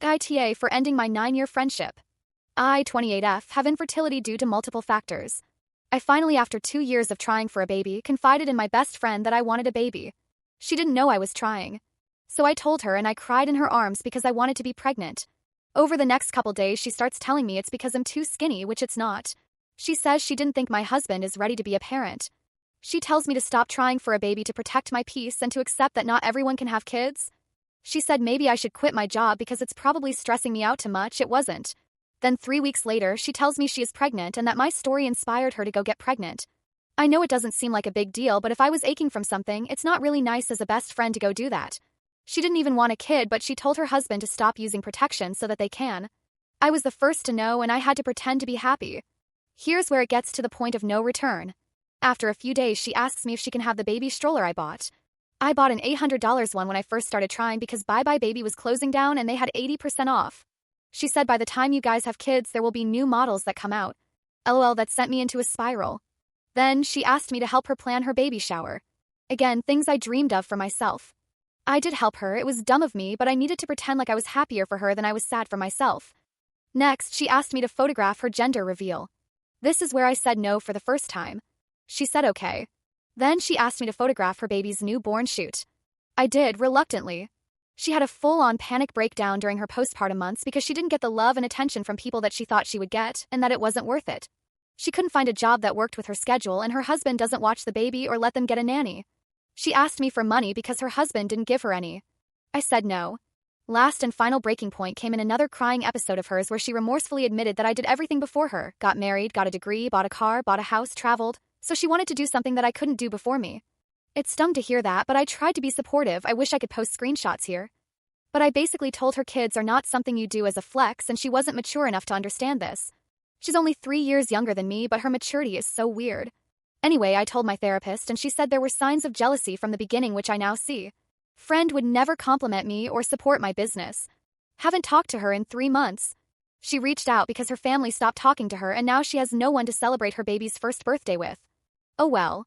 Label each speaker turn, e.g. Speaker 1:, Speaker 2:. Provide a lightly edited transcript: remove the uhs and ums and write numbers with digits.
Speaker 1: AITA for ending my 9-year friendship. I, 28F, have infertility due to multiple factors. I finally, after 2 years of trying for a baby, confided in my best friend that I wanted a baby. She didn't know I was trying. So I told her and I cried in her arms because I wanted to be pregnant. Over the next couple days she starts telling me it's because I'm too skinny, which it's not. She says she didn't think my husband is ready to be a parent. She tells me to stop trying for a baby to protect my peace and to accept that not everyone can have kids. She said maybe I should quit my job because it's probably stressing me out too much. It wasn't. Then 3 weeks later, she tells me she is pregnant and that my story inspired her to go get pregnant. I know it doesn't seem like a big deal, but if I was aching from something, it's not really nice as a best friend to go do that. She didn't even want a kid, but she told her husband to stop using protection so that they can. I was the first to know and I had to pretend to be happy. Here's where it gets to the point of no return. After a few days, she asks me if she can have the baby stroller I bought. I bought an $800 one when I first started trying because Bye Bye Baby was closing down and they had 80% off. She said by the time you guys have kids, there will be new models that come out. LOL, that sent me into a spiral. Then she asked me to help her plan her baby shower. Again, things I dreamed of for myself. I did help her. It was dumb of me, but I needed to pretend like I was happier for her than I was sad for myself. Next, she asked me to photograph her gender reveal. This is where I said no for the first time. She said okay. Then she asked me to photograph her baby's newborn shoot. I did, reluctantly. She had a full-on panic breakdown during her postpartum months because she didn't get the love and attention from people that she thought she would get, and that it wasn't worth it. She couldn't find a job that worked with her schedule, and her husband doesn't watch the baby or let them get a nanny. She asked me for money because her husband didn't give her any. I said no. Last and final breaking point came in another crying episode of hers where she remorsefully admitted that I did everything before her, got married, got a degree, bought a car, bought a house, traveled, so she wanted to do something that I couldn't do before me. It stung to hear that, but I tried to be supportive. I wish I could post screenshots here. But I basically told her kids are not something you do as a flex, and she wasn't mature enough to understand this. She's only 3 years younger than me, but her maturity is so weird. Anyway, I told my therapist, and she said there were signs of jealousy from the beginning, which I now see. Friend would never compliment me or support my business. Haven't talked to her in 3 months. She reached out because her family stopped talking to her, and now she has no one to celebrate her baby's first birthday with. Oh well.